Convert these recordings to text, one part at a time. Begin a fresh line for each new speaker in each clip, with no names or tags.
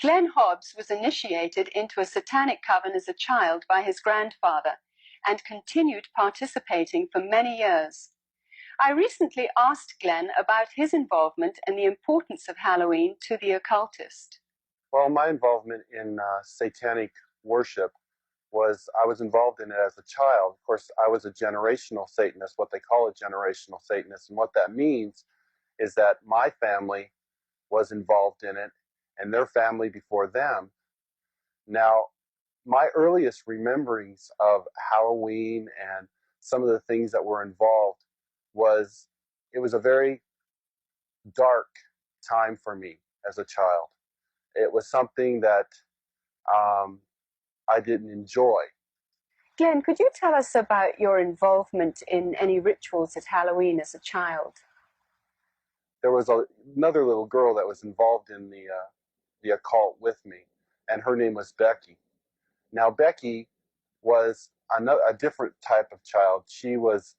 Glenn Hobbs was initiated into a satanic coven as a child by his grandfather and continued participating for many years. I recently asked Glenn about his involvement and the importance of Halloween to the occultist.
Well, my involvement in satanic worship was, I was involved in it as a child. Of course, I was a generational Satanist, what they call a generational Satanist. And what that means is that my family was involved in it and their family before them. Now, my earliest rememberings of Halloween and some of the things that were involved was, it was a very dark time for me as a child. It was something that I didn't enjoy.
Glenn, could you tell us about your involvement in any rituals at Halloween as a child?
There was another little girl that was involved in the occult with me, and her name was Becky. Now, Becky was a different type of child. She was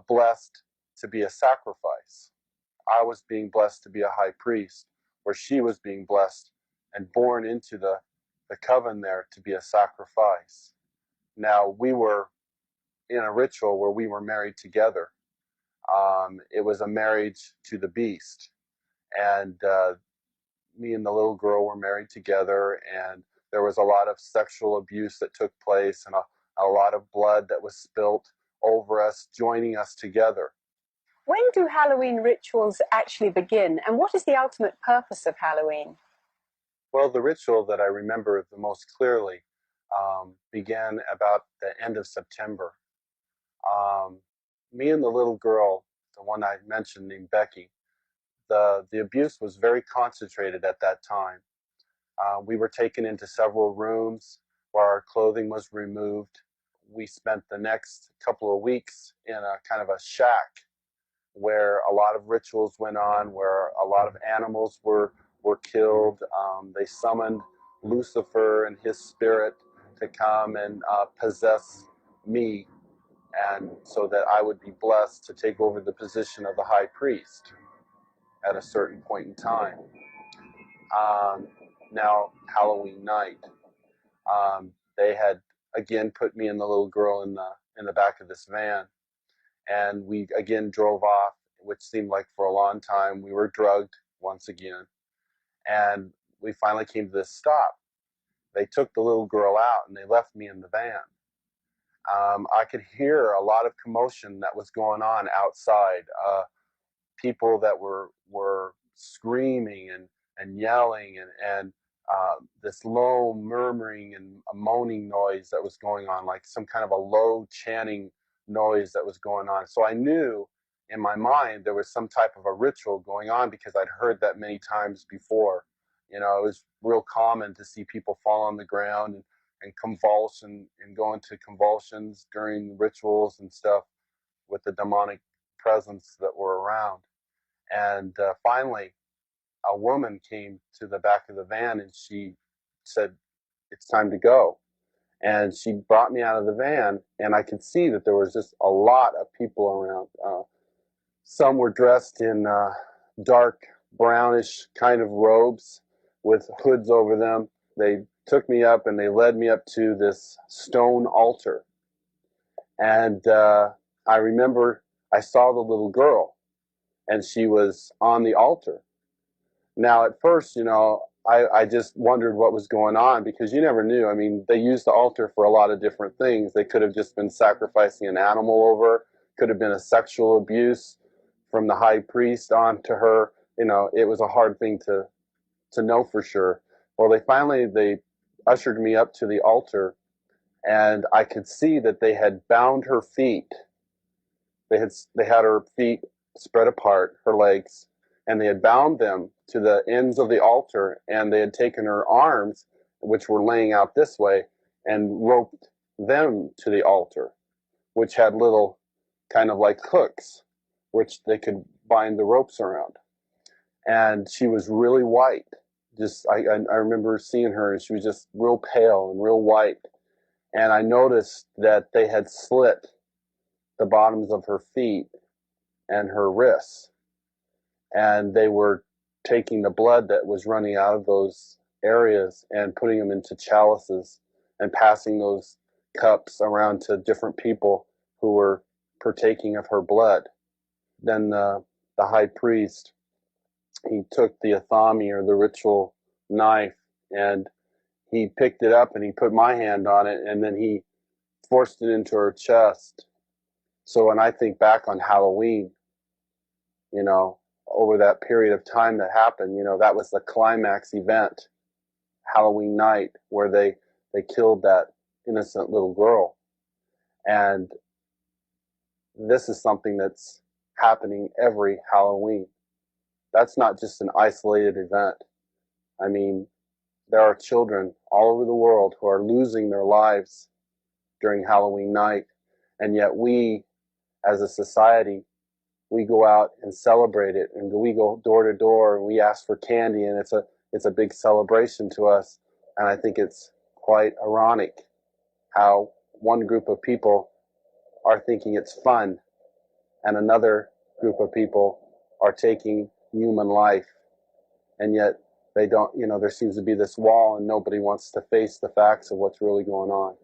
blessed to be a sacrifice. I was being blessed to be a high priest, where she was being blessed and born into the coven there to be a sacrifice. Now, we were in a ritual where we were married together. It was a marriage to the beast. And me and the little girl were married together, and there was a lot of sexual abuse that took place and a lot of blood that was spilt over us, joining us together.
When do Halloween rituals actually begin, and what is the ultimate purpose of Halloween?
Well, the ritual that I remember the most clearly began about the end of September. Me and the little girl, the one I mentioned named Becky, the abuse was very concentrated at that time. We were taken into several rooms where our clothing was removed. We spent the next couple of weeks in a kind of a shack where a lot of rituals went on, where a lot of animals were killed. They summoned Lucifer and his spirit to come and possess me, and so that I would be blessed to take over the position of the high priest at a certain point in time. Now, Halloween night, they had again put me and the little girl in the back of this van, and we again drove off, which seemed like for a long time. We were drugged once again, and we finally came to this stop. They took the little girl out and they left me in the van. I could hear a lot of commotion that was going on outside. People that were screaming and yelling, and this low murmuring and a moaning noise that was going on, like some kind of a low chanting noise that was going on. So I knew in my mind there was some type of a ritual going on, because I'd heard that many times before. You know, it was real common to see people fall on the ground and convulse and go into convulsions during rituals and stuff with the demonic presence that were around. And finally, a woman came to the back of the van and she said, "It's time to go." And she brought me out of the van, and I could see that there was just a lot of people around. Some were dressed in dark brownish kind of robes with hoods over them. They took me up and they led me up to this stone altar. And I remember I saw the little girl, and she was on the altar. Now, at first, you know, I just wondered what was going on, because you never knew. I mean, they used the altar for a lot of different things. They could have just been sacrificing an animal over, could have been a sexual abuse from the high priest on to her. You know, it was a hard thing to know for sure. Well, they ushered me up to the altar, and I could see that they had bound her feet. They had her feet spread apart, her legs, and they had bound them to the ends of the altar, and they had taken her arms, which were laying out this way, and roped them to the altar, which had little kind of like hooks, which they could bind the ropes around. And she was really white. I remember seeing her, and she was just real pale and real white. And I noticed that they had slit the bottoms of her feet and her wrists, and they were taking the blood that was running out of those areas and putting them into chalices and passing those cups around to different people who were partaking of her blood. Then the high priest, he took the athami, or the ritual knife, and he picked it up and he put my hand on it, and then he forced it into her chest. So when I think back on Halloween, over that period of time that happened, that was the climax event, Halloween night, where they killed that innocent little girl. And this is something that's happening every Halloween. That's not just an isolated event. I mean, there are children all over the world who are losing their lives during Halloween night, and yet we, as a society, we go out and celebrate it, and we go door to door and we ask for candy, and it's a big celebration to us. And I think it's quite ironic how one group of people are thinking it's fun and another group of people are taking human life, and yet they don't, there seems to be this wall and nobody wants to face the facts of what's really going on.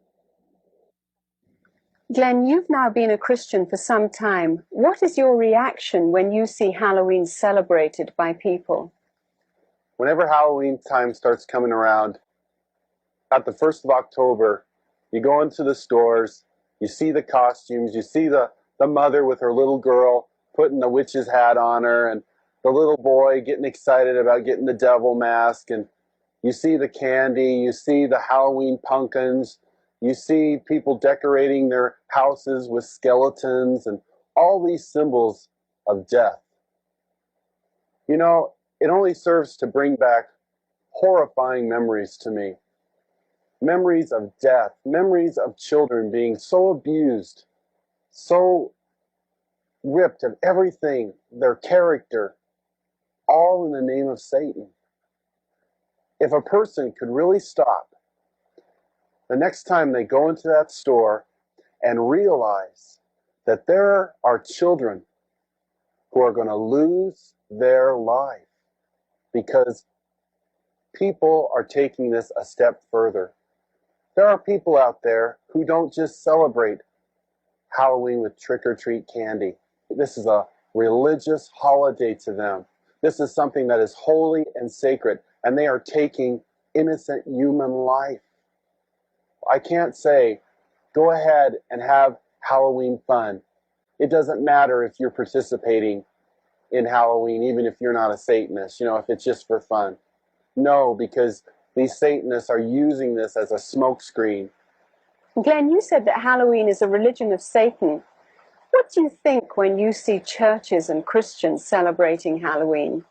Glenn, you've now been a Christian for some time. What is your reaction when you see Halloween celebrated by people?
Whenever Halloween time starts coming around, at the 1st of October, you go into the stores, you see the costumes, you see the mother with her little girl putting the witch's hat on her, and the little boy getting excited about getting the devil mask, and you see the candy, you see the Halloween pumpkins, you see people decorating their houses with skeletons and all these symbols of death. It only serves to bring back horrifying memories to me. Memories of death, memories of children being so abused, so ripped of everything, their character, all in the name of Satan. If a person could really stop the next time they go into that store and realize that there are children who are going to lose their life because people are taking this a step further. There are people out there who don't just celebrate Halloween with trick-or-treat candy. This is a religious holiday to them. This is something that is holy and sacred, and they are taking innocent human life. I can't say, go ahead and have Halloween fun. It doesn't matter if you're participating in Halloween, even if you're not a Satanist, if it's just for fun. No, because these Satanists are using this as a smokescreen.
Glenn, you said that Halloween is a religion of Satan. What do you think when you see churches and Christians celebrating Halloween?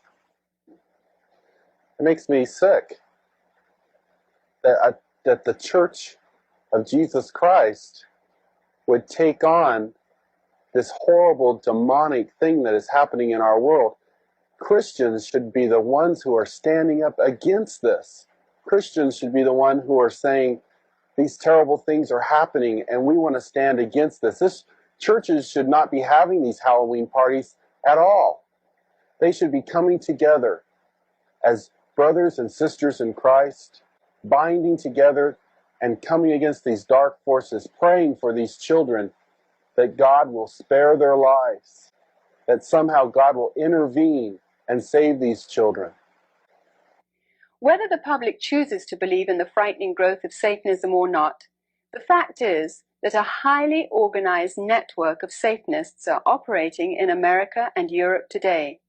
It makes me sick that the Church of Jesus Christ would take on this horrible demonic thing that is happening in our world. Christians should be the ones who are standing up against this. Christians should be the ones who are saying these terrible things are happening and we want to stand against this. Churches should not be having these Halloween parties at all. They should be coming together as brothers and sisters in Christ, binding together and coming against these dark forces, praying for these children that God will spare their lives, that somehow God will intervene and save these children.
Whether the public chooses to believe in the frightening growth of Satanism or not, the fact is that a highly organized network of Satanists are operating in America and Europe today.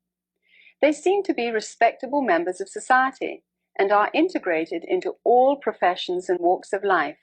They seem to be respectable members of society and are integrated into all professions and walks of life.